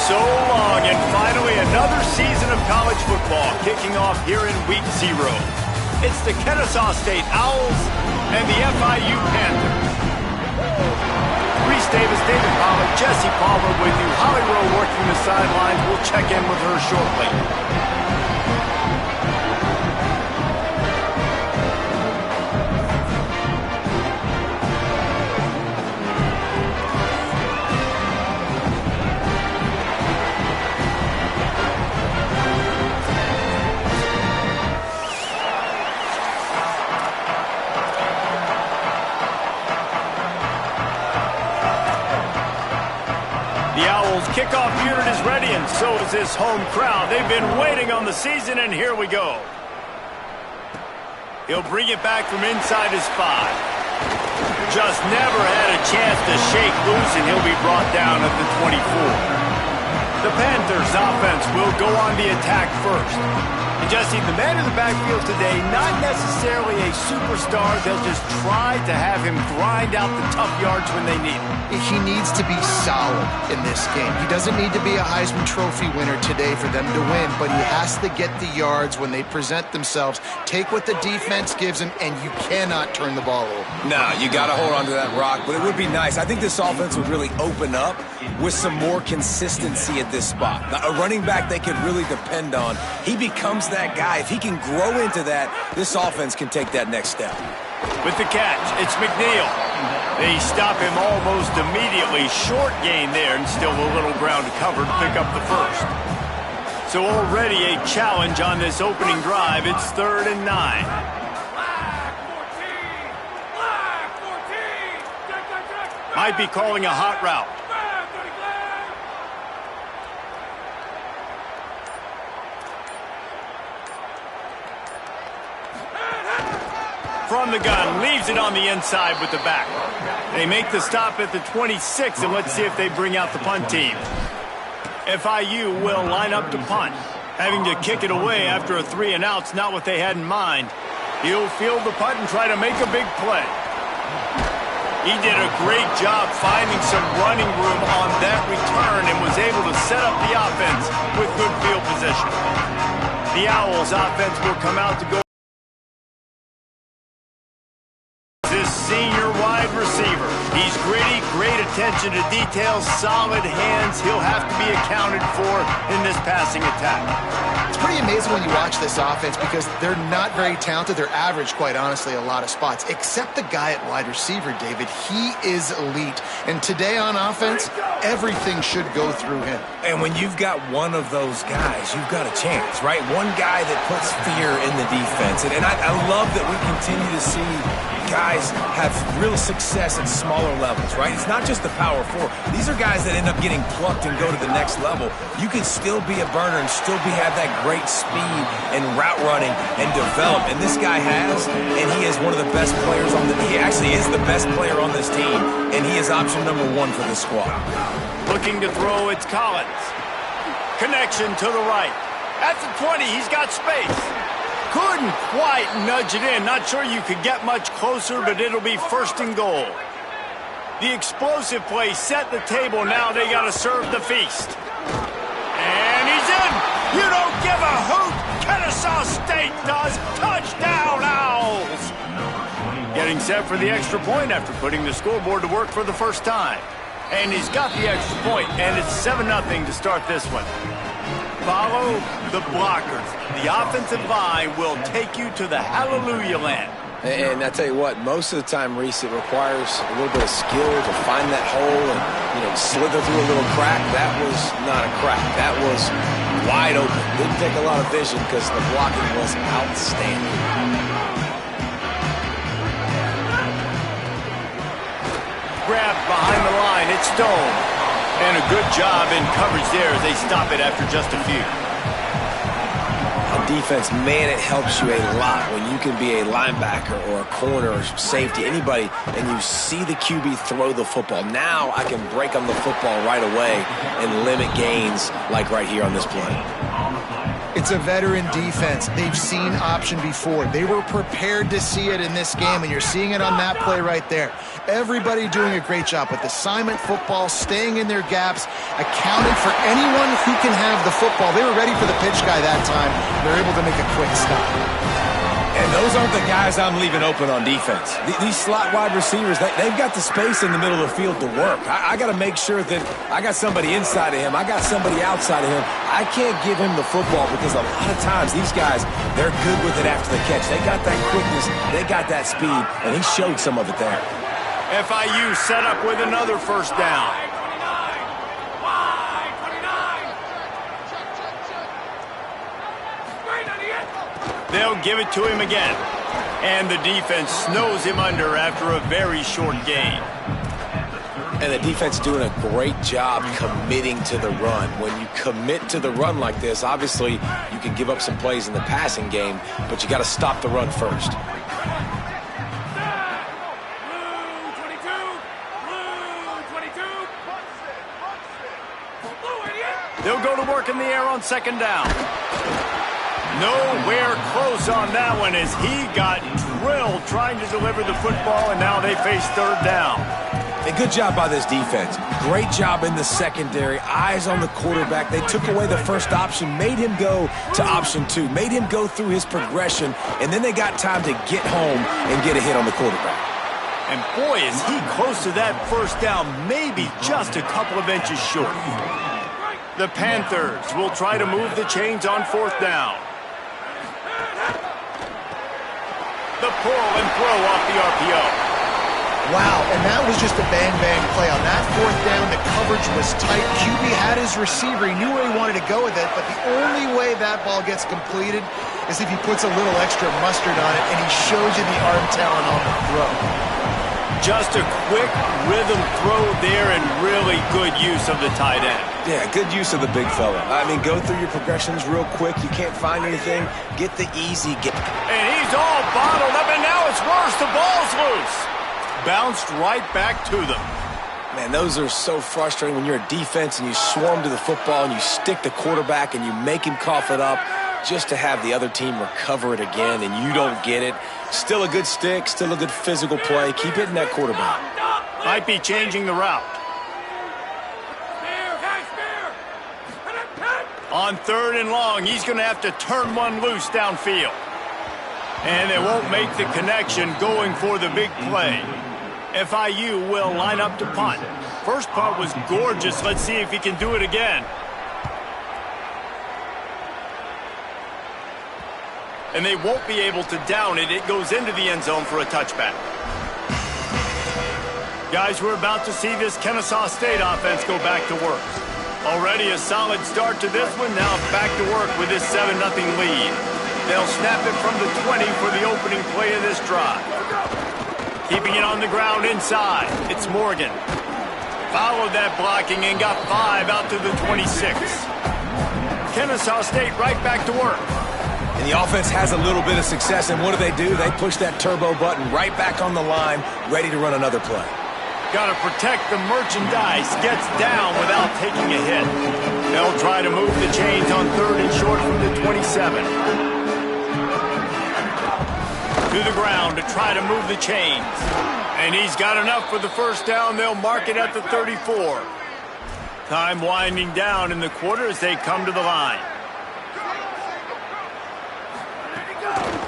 so long, and finally another season of college football kicking off here in Week 0. It's the Kennesaw State Owls and the FIU Panthers. Reese Davis, David Pollack, Jesse Palmer with you. Holly Rowe working the sidelines. We'll check in with her shortly. Kickoff unit is ready, and so is this home crowd. They've been waiting on the season, and here we go. He'll bring it back from inside his 5. Just never had a chance to shake loose, and he'll be brought down at the 24. The Panthers' offense will go on the attack first. And Jesse, the man in the backfield today, not necessarily a superstar. They'll just try to have him grind out the tough yards when they need him. He needs to be solid in this game. He doesn't need to be a Heisman Trophy winner today for them to win, but he has to get the yards when they present themselves. Take what the defense gives him, and you cannot turn the ball over. No, you got to hold on to that rock, but it would be nice. I think this offense would really open up with some more consistency at this spot. A running back they could really depend on. He becomes that guy. If he can grow into that, this offense can take that next step. With the catch, it's McNeil. They stop him almost immediately. Short gain there, and still a little ground to cover to pick up the first. So already a challenge on this opening drive. It's 3rd and 9. Might be calling a hot route. From the gun, leaves it on the inside with the back. They make the stop at the 26, and let's see if they bring out the punt team. FIU will line up to punt. Having to kick it away after a 3-and-out's not what they had in mind. He'll field the punt and try to make a big play. He did a great job finding some running room on that return and was able to set up the offense with good field position. The Owls' offense will come out to go. This senior wide receiver. He's gritty, great attention to detail, solid hands. He'll have to be accounted for in this passing attack. It's pretty amazing when you watch this offense because they're not very talented. They're average, quite honestly, a lot of spots. Except the guy at wide receiver, David. He is elite. And today on offense, everything should go through him. And when you've got one of those guys, you've got a chance, right? One guy that puts fear in the defense. And I love that we continue to see guys have real success at smaller levels, right? It's not just the power 4. These are guys that end up getting plucked and go to the next level. You can still be a burner and still have that great speed and route running and develop. And this guy has, and he is one of the best players on he actually is the best player on this team, and he is option number 1 for the squad. Looking to throw, it's Collins. Connection to the right. At the 20, he's got space. Couldn't quite nudge it in. Not sure you could get much closer, but it'll be 1st and goal. The explosive play set the table. Now they got to serve the feast. And he's in. You don't give a hoot. Kennesaw State does. Touchdown, Owls. Getting set for the extra point after putting the scoreboard to work for the first time. And he's got the extra point, and it's 7-0 to start this one. Follow the blockers. The offensive line will take you to the hallelujah land. And I tell you what, most of the time, Reese, it requires a little bit of skill to find that hole and, slither through a little crack. That was not a crack. That was wide open. Didn't take a lot of vision because the blocking was outstanding. Grabbed behind the line. It's Stone. And a good job in coverage there as they stop it after just a few. On defense, man, it helps you a lot when you can be a linebacker or a corner or safety, anybody, and you see the QB throw the football. Now I can break on the football right away and limit gains like right here on this play. It's a veteran defense. They've seen option before. They were prepared to see it in this game, and you're seeing it on that play right there. Everybody doing a great job with assignment football, staying in their gaps, accounting for anyone who can have the football. They were ready for the pitch guy that time. They're able to make a quick stop. And those aren't the guys I'm leaving open on defense. These slot wide receivers, they've got the space in the middle of the field to work. I got to make sure that I got somebody inside of him. I got somebody outside of him. I can't give him the football because a lot of times these guys, they're good with it after the catch. They got that quickness. They got that speed, and he showed some of it there. FIU set up with another first down. They'll give it to him again. And the defense snows him under after a very short gain. And the defense doing a great job committing to the run. When you commit to the run like this, obviously you can give up some plays in the passing game, but you got to stop the run first. They'll go to work in the air on second down. Nowhere close on that one as he got drilled trying to deliver the football, and now they face third down. A good job by this defense. Great job in the secondary. Eyes on the quarterback. They took away the first option, made him go to option 2, made him go through his progression, and then they got time to get home and get a hit on the quarterback. And boy, is he close to that first down, maybe just a couple of inches short. The Panthers will try to move the chains on fourth down. The pull and throw off the RPO. Wow, and that was just a bang-bang play. On that fourth down, the coverage was tight. QB had his receiver. He knew where he wanted to go with it, but the only way that ball gets completed is if he puts a little extra mustard on it, and he shows you the arm talent on the throw. Just a quick rhythm throw there and really good use of the tight end. Yeah, good use of the big fella. I mean, go through your progressions real quick. You can't find anything. Get the easy get. And he's all bottled up, and now it's worse. The ball's loose. Bounced right back to them. Man, those are so frustrating when you're a defense and you swarm to the football and you stick the quarterback and you make him cough it up just to have the other team recover it again and you don't get it. Still a good stick, still a good physical play. Keep hitting that quarterback. Might be changing the route. On third and long, he's going to have to turn one loose downfield. And they won't make the connection going for the big play. FIU will line up to punt. First punt was gorgeous. Let's see if he can do it again. And they won't be able to down it. It goes into the end zone for a touchback. Guys, we're about to see this Kennesaw State offense go back to work. Already a solid start to this one. Now back to work with this 7-0 lead. They'll snap it from the 20 for the opening play of this drive. Keeping it on the ground inside. It's Morgan. Followed that blocking and got 5 out to the 26. Kennesaw State right back to work. And the offense has a little bit of success, and what do? They push that turbo button right back on the line, ready to run another play. Got to protect the merchandise. Gets down without taking a hit. They'll try to move the chains on third and short from the 27. To the ground to try to move the chains. And he's got enough for the first down. They'll mark it at the 34. Time winding down in the quarter as they come to the line.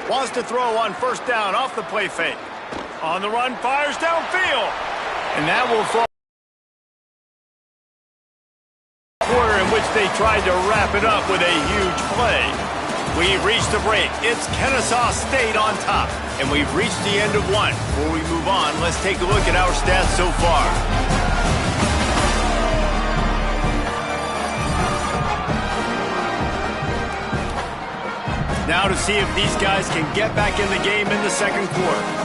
Wants to throw on first down off the play fake. On the run, fires downfield. And that will fall. Quarter in which they tried to wrap it up with a huge play. We've reached the break. It's Kennesaw State on top. And we've reached the end of one. Before we move on, let's take a look at our stats so far. Now to see if these guys can get back in the game in the second quarter.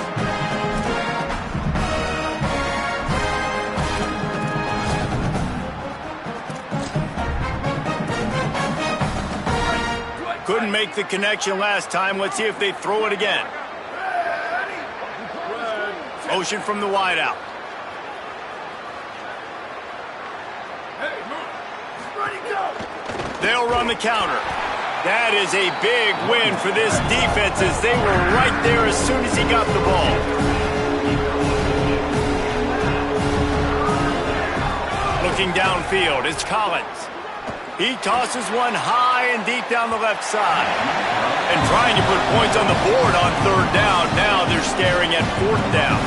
Couldn't make the connection last time. Let's see if they throw it again. Motion from the wideout. They'll run the counter. That is a big win for this defense as they were right there as soon as he got the ball. Looking downfield, it's Collins. He tosses one high and deep down the left side. And trying to put points on the board on third down. Now they're staring at fourth down.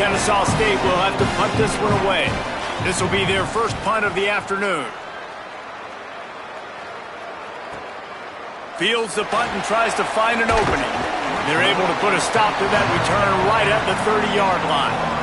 Kennesaw State will have to punt this one away. This will be their first punt of the afternoon. Fields the punt and tries to find an opening. They're able to put a stop to that return right at the 30-yard line.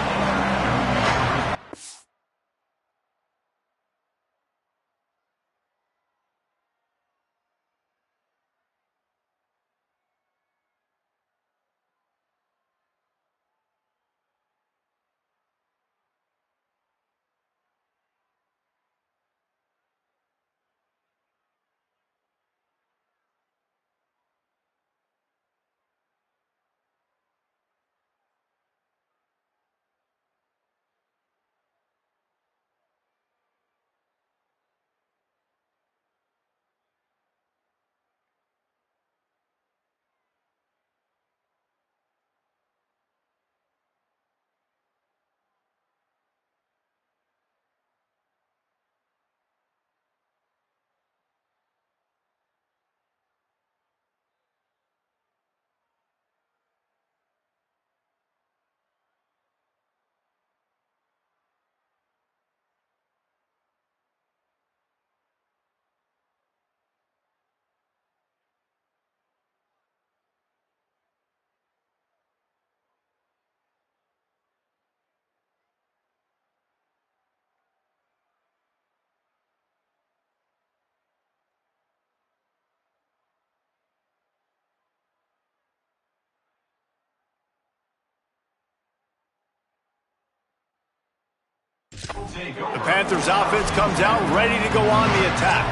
The Panthers offense comes out ready to go on the attack.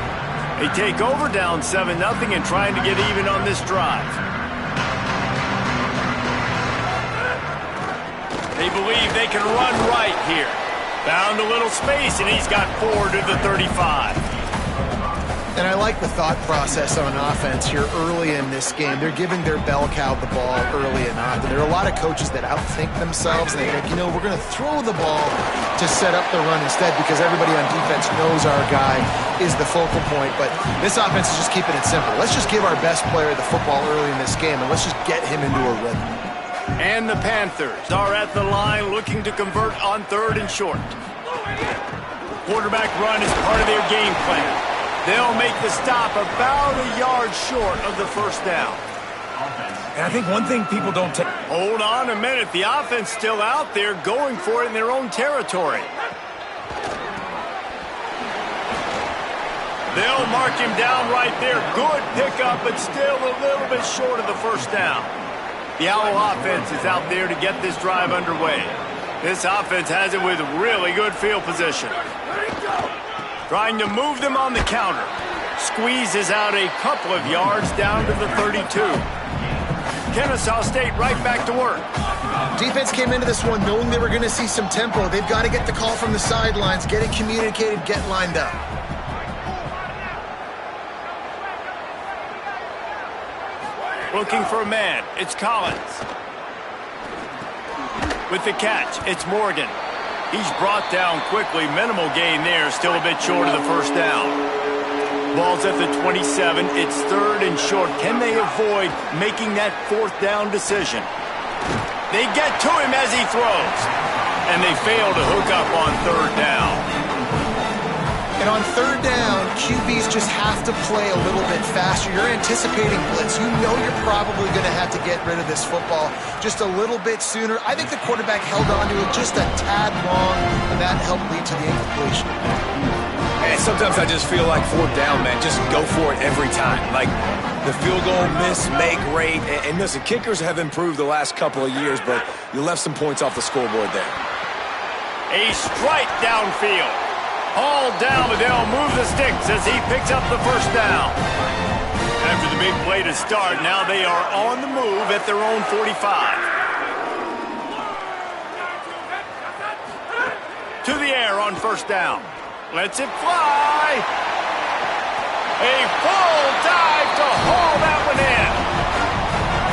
They take over down 7-0 and trying to get even on this drive. They believe they can run right here. Found a little space and he's got 4 to the 35. And I like the thought process on offense here early in this game. They're giving their bell cow the ball early and often. There are a lot of coaches that outthink themselves, and they think, you know, we're going to throw the ball to set up the run instead because everybody on defense knows our guy is the focal point. But this offense is just keeping it simple. Let's just give our best player the football early in this game, and let's just get him into a rhythm. And the Panthers are at the line looking to convert on 3rd and short. Quarterback run is part of their game plan. They'll make the stop about a yard short of the first down. And I think one thing people don't take... Hold on a minute. The offense still out there going for it in their own territory. They'll mark him down right there. Good pickup, but still a little bit short of the first down. The Owl offense is out there to get this drive underway. This offense has it with really good field position. Trying to move them on the counter. Squeezes out a couple of yards down to the 32. Kennesaw State right back to work. Defense came into this one knowing they were going to see some tempo. They've got to get the call from the sidelines, get it communicated, get lined up. Looking for a man, it's Collins. With the catch, it's Morgan. He's brought down quickly. Minimal gain there, still a bit short of the first down. Ball's at the 27. It's 3rd and short. Can they avoid making that 4th down decision? They get to him as he throws. And they fail to hook up on 3rd down. And on 3rd down, QBs just have to play a little bit faster. You're anticipating blitz. You know you're probably going to have to get rid of this football just a little bit sooner. I think the quarterback held on to it just a tad long, and that helped lead to the incompletion. And sometimes I just feel like 4th down, man, just go for it every time. Like the field goal miss, make rate. And listen, kickers have improved the last couple of years, but you left some points off the scoreboard there. A strike downfield. All down, but they'll move the sticks as he picks up the first down. After the big play to start, now they are on the move at their own 45. To the air on first down. Lets it fly. A full dive to haul that one in.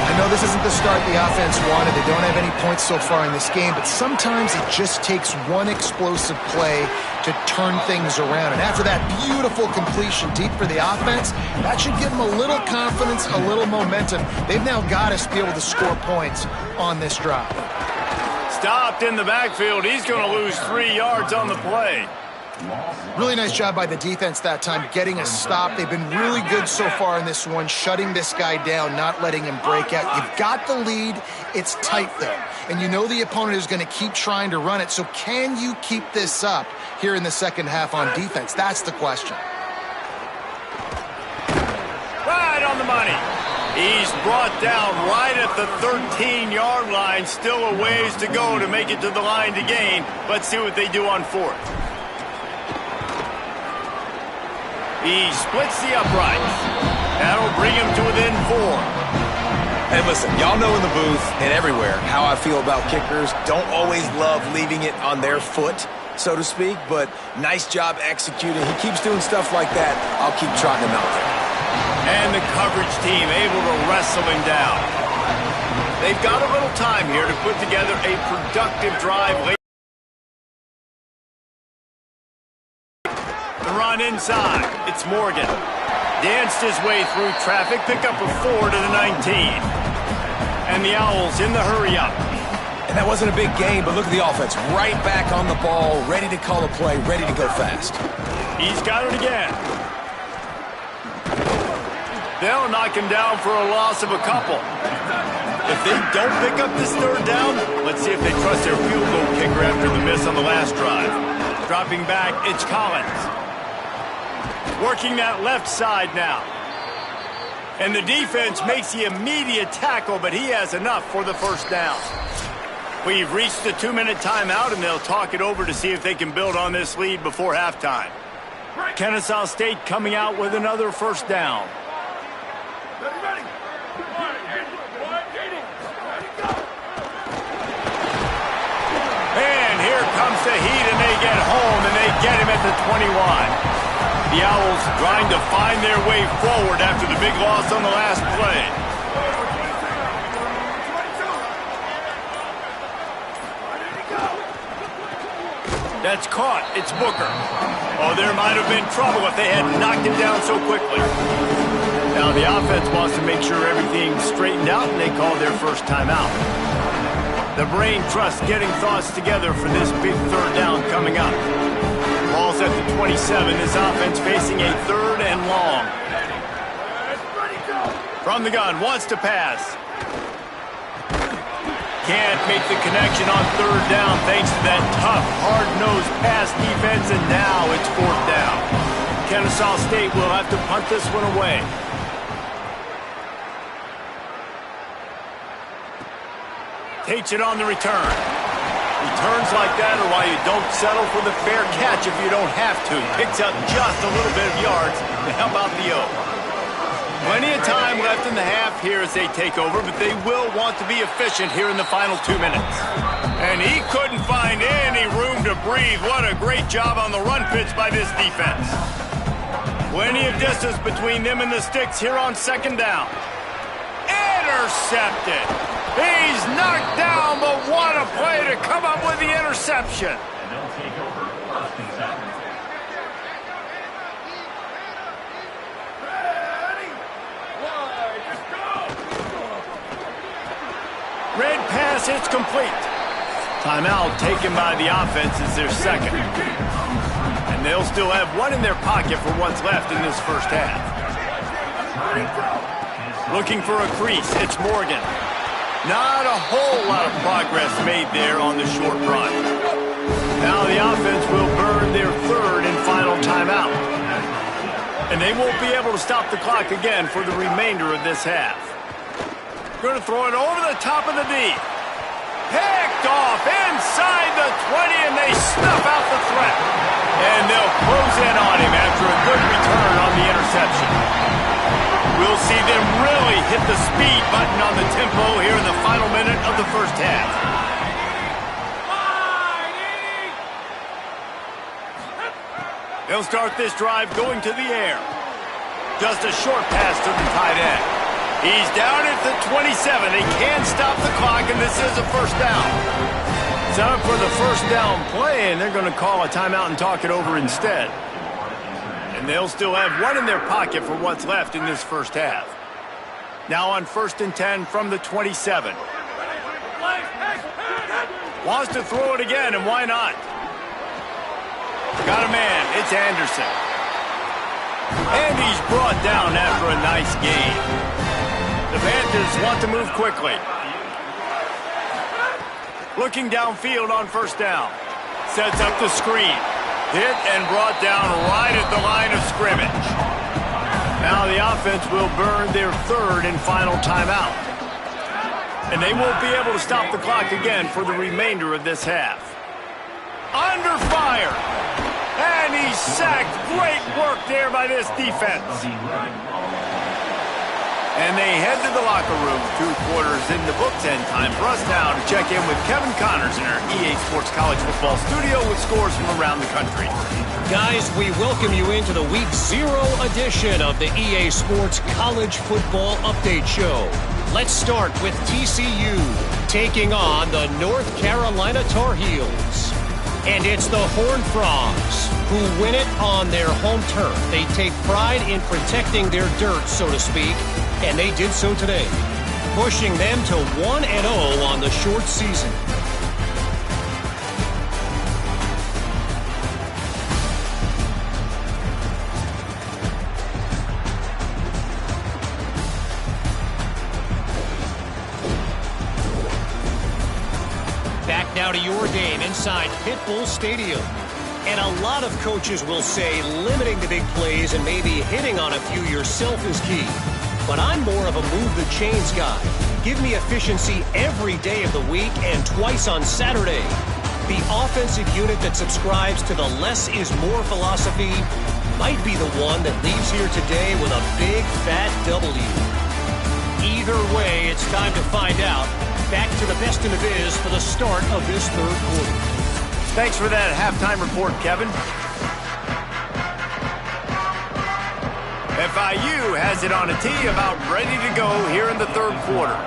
I know this isn't the start the offense wanted. They don't have any points so far in this game, but sometimes it just takes one explosive play to turn things around. And after that beautiful completion deep for the offense, that should give them a little confidence, a little momentum. They've now got to be able to score points on this drive. Stopped in the backfield. He's going to lose 3 yards on the play. Really nice job by the defense that time, getting a stop. They've been really good so far in this one, shutting this guy down, not letting him break out. You've got the lead. It's tight, though. And you know the opponent is going to keep trying to run it. So can you keep this up here in the second half on defense? That's the question. Right on the money. He's brought down right at the 13-yard line. Still a ways to go to make it to the line to gain. Let's see what they do on fourth. He splits the uprights. That'll bring him to within 4. Hey, listen, y'all know in the booth and everywhere how I feel about kickers. Don't always love leaving it on their foot, so to speak, but nice job executing. He keeps doing stuff like that. I'll keep trotting him out there. And the coverage team able to wrestle him down. They've got a little time here to put together a productive drive late. The run inside. It's Morgan. Danced his way through traffic. Pick up a 4 to the 19. And the Owls in the hurry-up. And that wasn't a big game, but look at the offense. Right back on the ball, ready to call a play, ready to go fast. He's got it again. They'll knock him down for a loss of a couple. If they don't pick up this third down, let's see if they trust their field goal kicker after the miss on the last drive. Dropping back, it's Collins. Working that left side now. And the defense makes the immediate tackle, but he has enough for the first down. We've reached the 2-minute timeout, and they'll talk it over to see if they can build on this lead before halftime. Kennesaw State coming out with another first down. And here comes the heat, and they get home, and they get him at the 21. The Owls trying to find their way forward after the big loss on the last play. That's caught. It's Booker. Oh, there might have been trouble if they had knocked him down so quickly. Now the offense wants to make sure everything's straightened out, and they call their first timeout. The brain trust getting thoughts together for this big third down coming up. Ball's at the 27. This offense facing a 3rd and long. From the gun, wants to pass. Can't make the connection on 3rd down thanks to that tough, hard-nosed pass defense, and now it's 4th down. Kennesaw State will have to punt this one away. Takes it on the return. Returns like that are why you don't settle for the fair catch if you don't have to. Picks up just a little bit of yards to help out the O. Plenty of time left in the half here as they take over, but they will want to be efficient here in the final 2 minutes. And he couldn't find any room to breathe. What a great job on the run pitch by this defense. Plenty of distance between them and the sticks here on 2nd down. Intercepted. He's knocked down, but what a play to come up with the interception. Red pass, it's complete. Timeout taken by the offense is their second. And they'll still have one in their pocket for what's left in this first half. Looking for a crease, it's Morgan. Not a whole lot of progress made there on the short run. Now the offense will burn their 3rd and final timeout. And they won't be able to stop the clock again for the remainder of this half. Going to throw it over the top of the D. Picked off inside the 20, and they snuff out the threat. And they'll close in on him after a good return on the interception. We'll see them really hit the speed button on the tempo here in the final minute of the first half. They'll start this drive going to the air. Just a short pass to the tight end. He's down at the 27. They can't stop the clock, and this is a first down. Time for the first down play, and they're going to call a timeout and talk it over instead. And they'll still have one in their pocket for what's left in this first half. Now on 1st and 10 from the 27. Wants to throw it again, and why not? Got a man. It's Anderson. And he's brought down after a nice gain. The Panthers want to move quickly. Looking downfield on first down. Sets up the screen. Hit and brought down right at the line of scrimmage. Now the offense will burn their third and final timeout. And they won't be able to stop the clock again for the remainder of this half. Under fire. And he's sacked. Great work there by this defense. And they head to the locker room. 2 quarters in the books, and time for us now to check in with Kevin Connors in our EA Sports College Football studio with scores from around the country. Guys, we welcome you into the Week 0 edition of the EA Sports College Football Update Show. Let's start with TCU taking on the North Carolina Tar Heels. And it's the Horned Frogs who win it on their home turf. They take pride in protecting their dirt, so to speak, and they did so today, pushing them to 1-0 on the short season. Back now to your game inside Pitbull Stadium. And a lot of coaches will say limiting the big plays and maybe hitting on a few yourself is key. But I'm more of a move the chains guy. Give me efficiency every day of the week and twice on Saturday. The offensive unit that subscribes to the less is more philosophy might be the one that leaves here today with a big fat W. Either way, it's time to find out. Back to the best in the biz for the start of this third quarter. Thanks for that halftime report, Kevin. FIU has it on a tee, about ready to go here in the third quarter.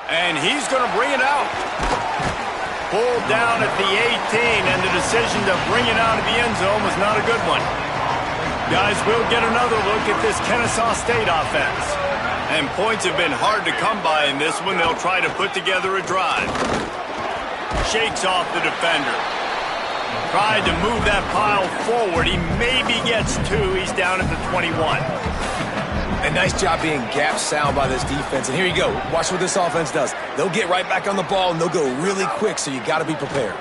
And he's going to bring it out. Pulled down at the 18, and the decision to bring it out of the end zone was not a good one. Guys, we'll get another look at this Kennesaw State offense. And points have been hard to come by in this one. They'll try to put together a drive. Shakes off the defender. Tried to move that pile forward. He maybe gets 2. He's down at the 21. And nice job being gap sound by this defense. And here you go. Watch what this offense does. They'll get right back on the ball, and they'll go really quick, so you got to be prepared.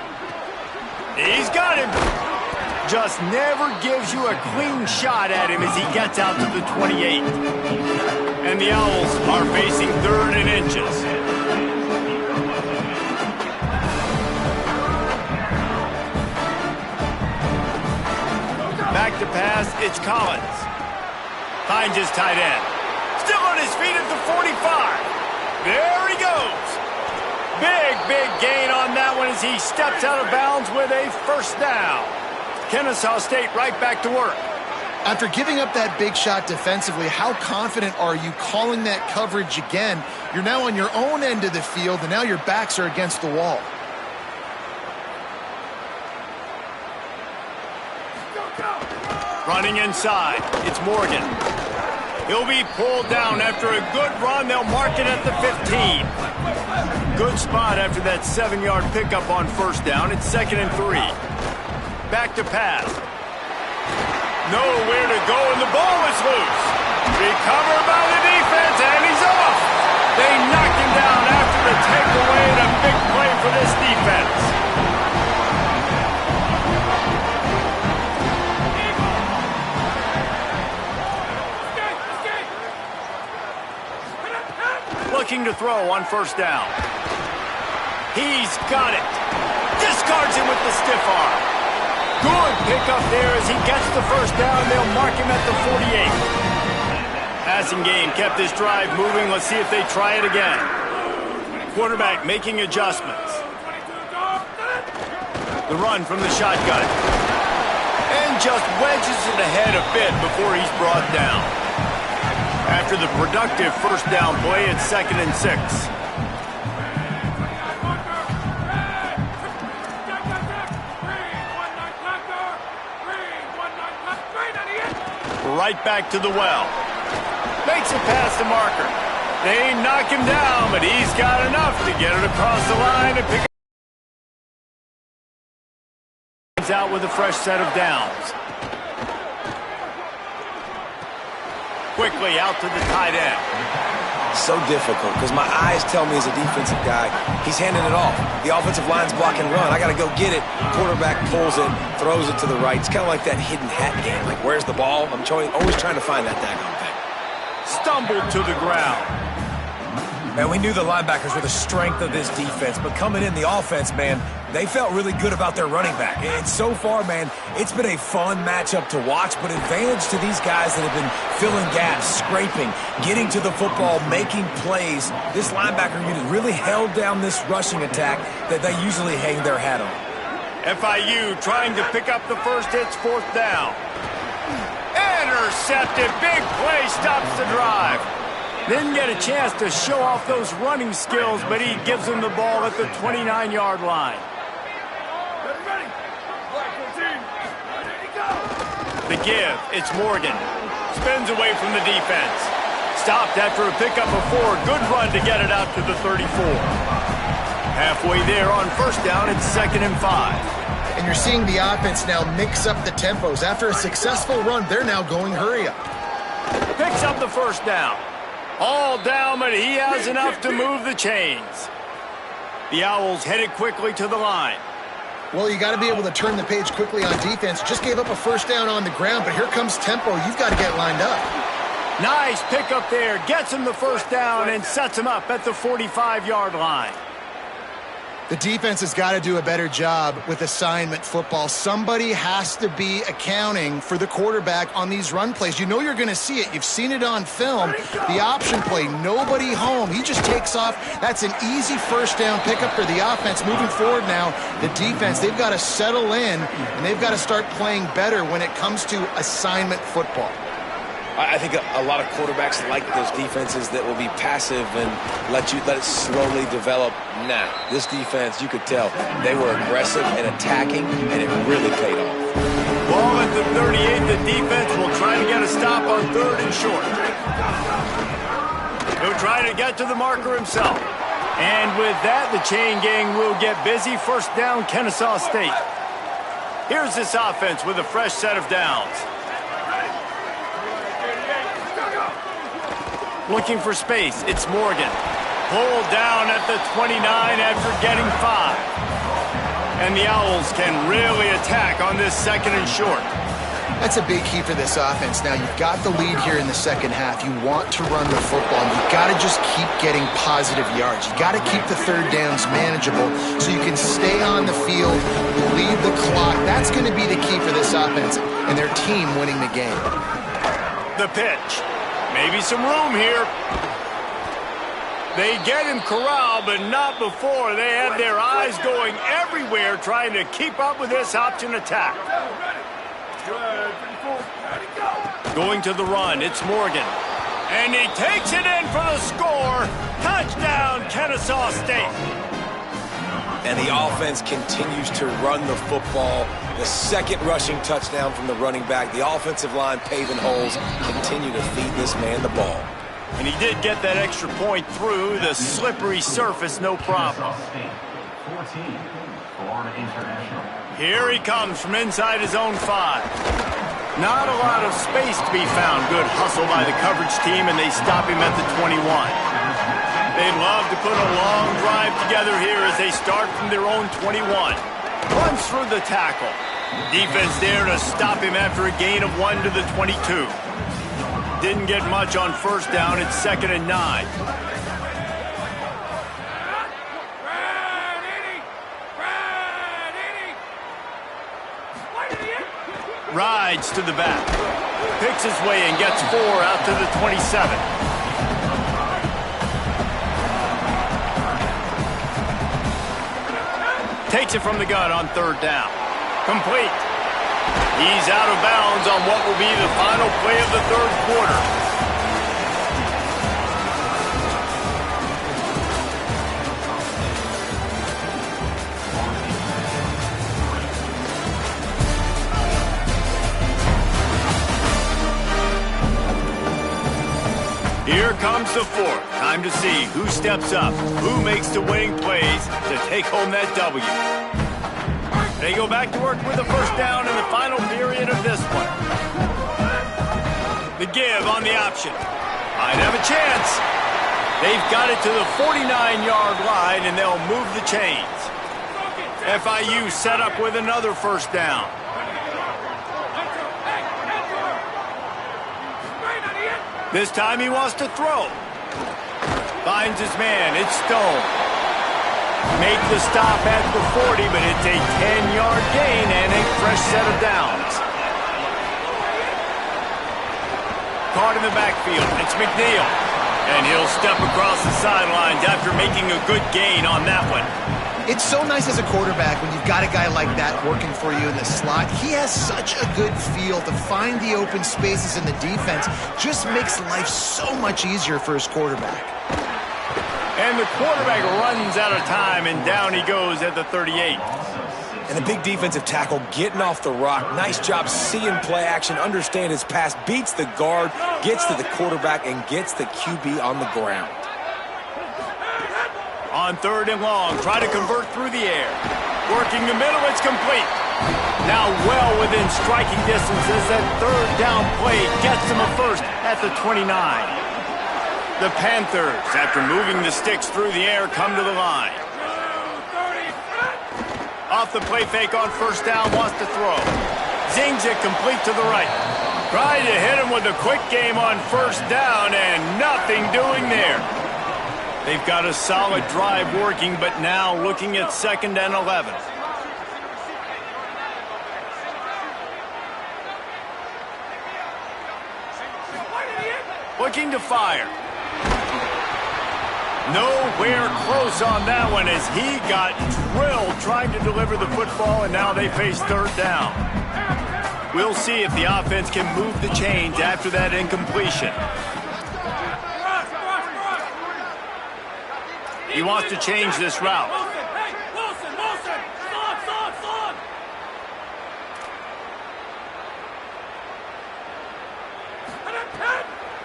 He's got him. Just never gives you a clean shot at him as he gets out to the 28. And the Owls are facing 3rd and inches. Back to pass, it's Collins. Finds his tight end. Still on his feet at the 45. There he goes. Big gain on that one as he steps out of bounds with a first down. Kennesaw State right back to work. After giving up that big shot defensively, how confident are you calling that coverage again? You're now on your own end of the field, and now your backs are against the wall. Running inside, it's Morgan. He'll be pulled down after a good run. They'll mark it at the 15. Good spot after that 7-yard pickup on first down. It's 2nd and 3. Back to pass. Nowhere to go, and the ball is loose. Recovered by the defense, and he's off. They knocked him down after the takeaway, and a big play for this defense. Looking to throw on first down. He's got it. Discards him with the stiff arm. Good pickup there as he gets the first down. They'll mark him at the 48. Passing game kept this drive moving. Let's see if they try it again. Quarterback making adjustments. The run from the shotgun. and just wedges it ahead a bit before he's brought down. After the productive first down play, it's 2nd and 6. Right back to the well. Makes it past the marker. They knock him down, but he's got enough to get it across the line and pick up. Out with a fresh set of downs. Quickly out to the tight end. So difficult because my eyes tell me as a defensive guy, he's handing it off. The offensive line's block and run. I got to go get it. Quarterback pulls it, throws it to the right. It's kind of like that hidden hat game. Like, where's the ball? I'm always trying to find that daggone thing. Stumbled to the ground. Man, we knew the linebackers were the strength of this defense, but coming in the offense, man, they felt really good about their running back. And so far, man, it's been a fun matchup to watch, but advantage to these guys that have been filling gaps, scraping, getting to the football, making plays. This linebacker unit really held down this rushing attack that they usually hang their hat on. FIU trying to pick up the first. It's 4th down. Intercepted. Big play stops the drive. Didn't get a chance to show off those running skills, but he gives them the ball at the 29-yard line. The give, it's Morgan. Spins away from the defense. Stopped after a pickup of 4. Good run to get it out to the 34. Halfway there on first down, it's 2nd and 5. And you're seeing the offense now mix up the tempos. After a successful run, they're now going hurry up. Picks up the first down. All down, but he has enough to move the chains. The Owls headed quickly to the line. Well, you got to be able to turn the page quickly on defense. Just gave up a first down on the ground, but here comes tempo. You've got to get lined up. Nice pick up there. Gets him the first down and sets him up at the 45-yard line. The defense has got to do a better job with assignment football. Somebody has to be accounting for the quarterback on these run plays. You know you're going to see it. You've seen it on film. The option play, nobody home. He just takes off. That's an easy first down pickup for the offense. Moving forward now, the defense, they've got to settle in, and they've got to start playing better when it comes to assignment football. I think a lot of quarterbacks like those defenses that will be passive and let it slowly develop. Nah, this defense, you could tell, they were aggressive and attacking, and it really paid off. Ball at the 38, the defense will try to get a stop on 3rd and short. He'll try to get to the marker himself. And with that, the chain gang will get busy. First down, Kennesaw State. Here's this offense with a fresh set of downs. Looking for space, it's Morgan. Pulled down at the 29 after getting 5. And the Owls can really attack on this 2nd and short. That's a big key for this offense. Now, you've got the lead here in the second half. You want to run the football. You've got to just keep getting positive yards. You've got to keep the third downs manageable so you can stay on the field, lead the clock. That's going to be the key for this offense and their team winning the game. The pitch. Maybe some room here. They get him corralled, but not before. They had their eyes going everywhere trying to keep up with this option attack. Going to the run, it's Morgan. And he takes it in for the score. Touchdown, Kennesaw State. And the offense continues to run the football. The second rushing touchdown from the running back. The offensive line paving holes. Continue to feed this man the ball. And he did get that extra point through the slippery surface, no problem. Here he comes from inside his own 5. Not a lot of space to be found. Good hustle by the coverage team, and they stop him at the 21. They'd love to put a long drive together here as they start from their own 21. Runs through the tackle. Defense there to stop him after a gain of 1 to the 22. Didn't get much on first down. It's 2nd and 9. Rides to the back. Picks his way and gets 4 out to the 27. Takes it from the gun on 3rd down. Complete. He's out of bounds on what will be the final play of the third quarter. Here comes the fourth. Time to see who steps up, who makes the winning plays to take home that W. They go back to work with a first down in the final period of this one. The give on the option. Might have a chance. They've got it to the 49-yard line, and they'll move the chains. FIU set up with another first down. This time he wants to throw. Finds his man. It's Stone. Make the stop at the 40, but it's a 10-yard gain and a fresh set of downs. Caught in the backfield. It's McNeil. And he'll step across the sidelines after making a good gain on that one. It's so nice as a quarterback when you've got a guy like that working for you in the slot. He has such a good feel to find the open spaces in the defense. Just makes life so much easier for his quarterback. And the quarterback runs out of time, and down he goes at the 38. And a big defensive tackle getting off the rock. Nice job seeing play action, understand his pass, beats the guard, gets to the quarterback, and gets the QB on the ground. On third and long, try to convert through the air. Working the middle, it's complete. Now well within striking distance as that third down play gets him a first at the 29. The Panthers, after moving the sticks through the air, come to the line. Off the play fake on first down, wants to throw. Zings it complete to the right. Tried to hit him with a quick game on first down, and nothing doing there. They've got a solid drive working, but now looking at 2nd and 11. Looking to fire. Nowhere close on that one as he got drilled trying to deliver the football, and now they face third down. We'll see if the offense can move the chains after that incompletion. He wants to change this route.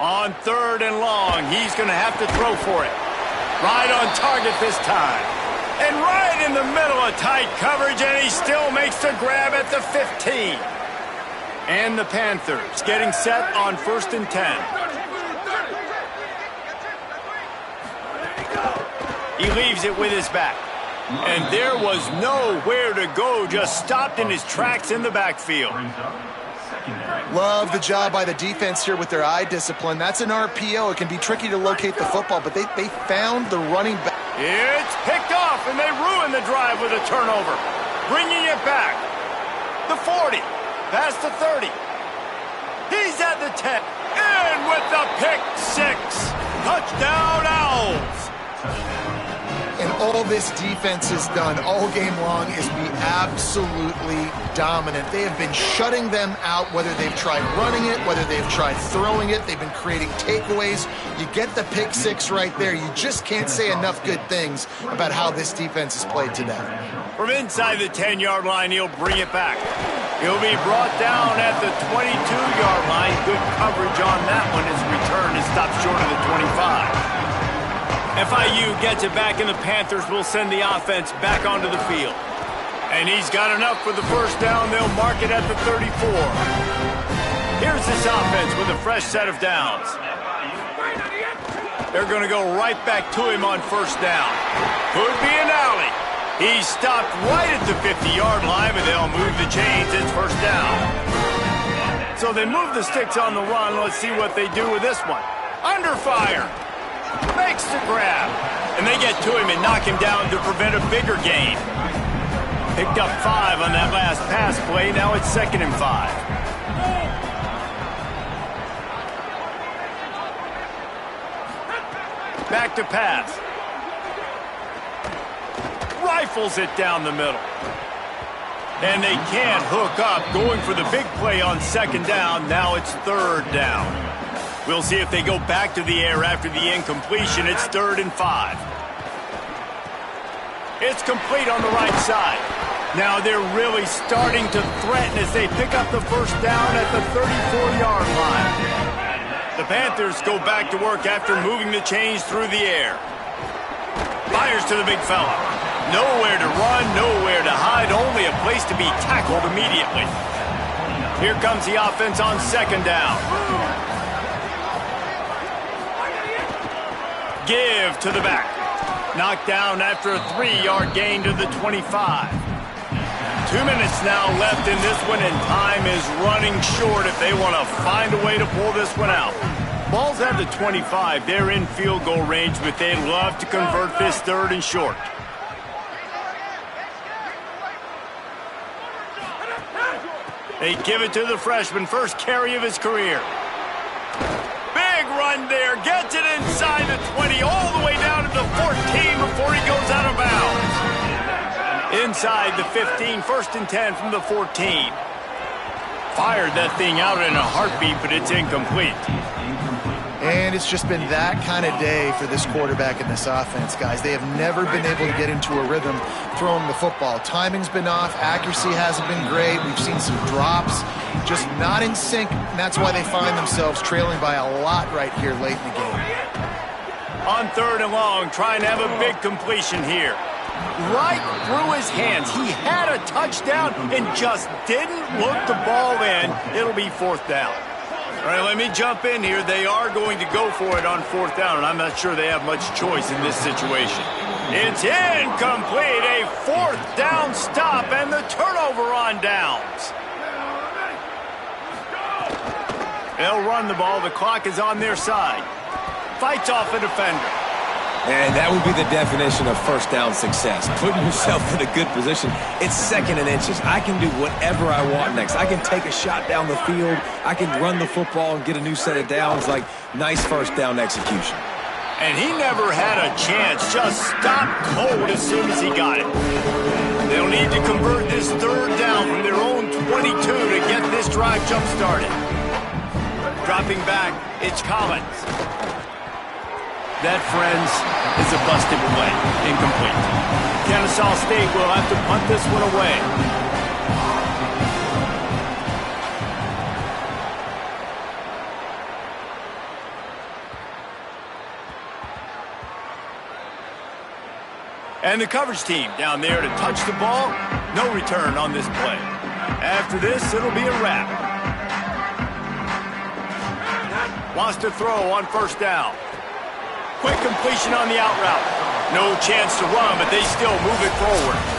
On third and long, he's going to have to throw for it. Right on target this time. And right in the middle of tight coverage, and he still makes the grab at the 15. And the Panthers getting set on 1st and 10. He leaves it with his back. And there was nowhere to go, just stopped in his tracks in the backfield. Love the job by the defense here with their eye discipline. That's an RPO. It can be tricky to locate the football, but they found the running back. It's picked off, and they ruin the drive with a turnover. Bringing it back. The 40, past the 30. He's at the 10. And with the pick six. Touchdown, Owls. And all this defense has done all game long is be absolutely dominant. They have been shutting them out, whether they've tried running it, whether they've tried throwing it. They've been creating takeaways. You get the pick six right there. You just can't say enough good things about how this defense has played today. From inside the 10-yard line, he'll bring it back. He'll be brought down at the 22-yard line. Good coverage on that one. His return is stopped short of the 25. FIU gets it back, and the Panthers will send the offense back onto the field. And he's got enough for the first down. They'll mark it at the 34. Here's this offense with a fresh set of downs. They're going to go right back to him on first down. Could be an alley. He's stopped right at the 50-yard line, but they'll move the chains. It's first down. So they move the sticks on the run. Let's see what they do with this one. Under fire. Makes the grab. And they get to him and knock him down to prevent a bigger gain. Picked up 5 on that last pass play. Now it's 2nd and 5. Back to pass. Rifles it down the middle. And they can't hook up, going for the big play on second down. Now it's third down. We'll see if they go back to the air after the incompletion. It's 3rd and 5. It's complete on the right side. Now they're really starting to threaten as they pick up the first down at the 34-yard line. The Panthers go back to work after moving the chains through the air. Fires to the big fella. Nowhere to run, nowhere to hide, only a place to be tackled immediately. Here comes the offense on second down. Give to the back. Knocked down after a 3-yard gain to the 25. 2 minutes now left in this one, and time is running short if they want to find a way to pull this one out. Ball's at the 25. They're in field goal range, but they'd love to convert this 3rd and short. They give it to the freshman, first carry of his career. Big run there, gets it inside the 20, all the way down to the 14 before he goes out of bounds. Inside the 15, 1st and 10 from the 14. Fired that thing out in a heartbeat, but it's incomplete. And it's just been that kind of day for this quarterback and this offense, guys. They have never been able to get into a rhythm throwing the football. Timing's been off. Accuracy hasn't been great. We've seen some drops, just not in sync. And that's why they find themselves trailing by a lot right here late in the game. On 3rd and long, trying to have a big completion here. Right through his hands. He had a touchdown and just didn't look the ball in. It'll be 4th down. All right, let me jump in here. They are going to go for it on 4th down, and I'm not sure they have much choice in this situation. It's incomplete. A 4th down stop and the turnover on downs. They'll run the ball. The clock is on their side. Fights off a defender. And that would be the definition of first down success. Putting yourself in a good position. It's 2nd and inches. I can do whatever I want next. I can take a shot down the field. I can run the football and get a new set of downs. Like, nice first down execution. And he never had a chance. Just stopped cold as soon as he got it. They'll need to convert this 3rd down from their own 22 to get this drive jump-started. Dropping back, it's Collins. That, friends, is a busted play. Incomplete. Kennesaw State will have to punt this one away. And the coverage team down there to touch the ball. No return on this play. After this, it'll be a wrap. Wants to throw on 1st down. Quick completion on the out route. No chance to run, but they still move it forward.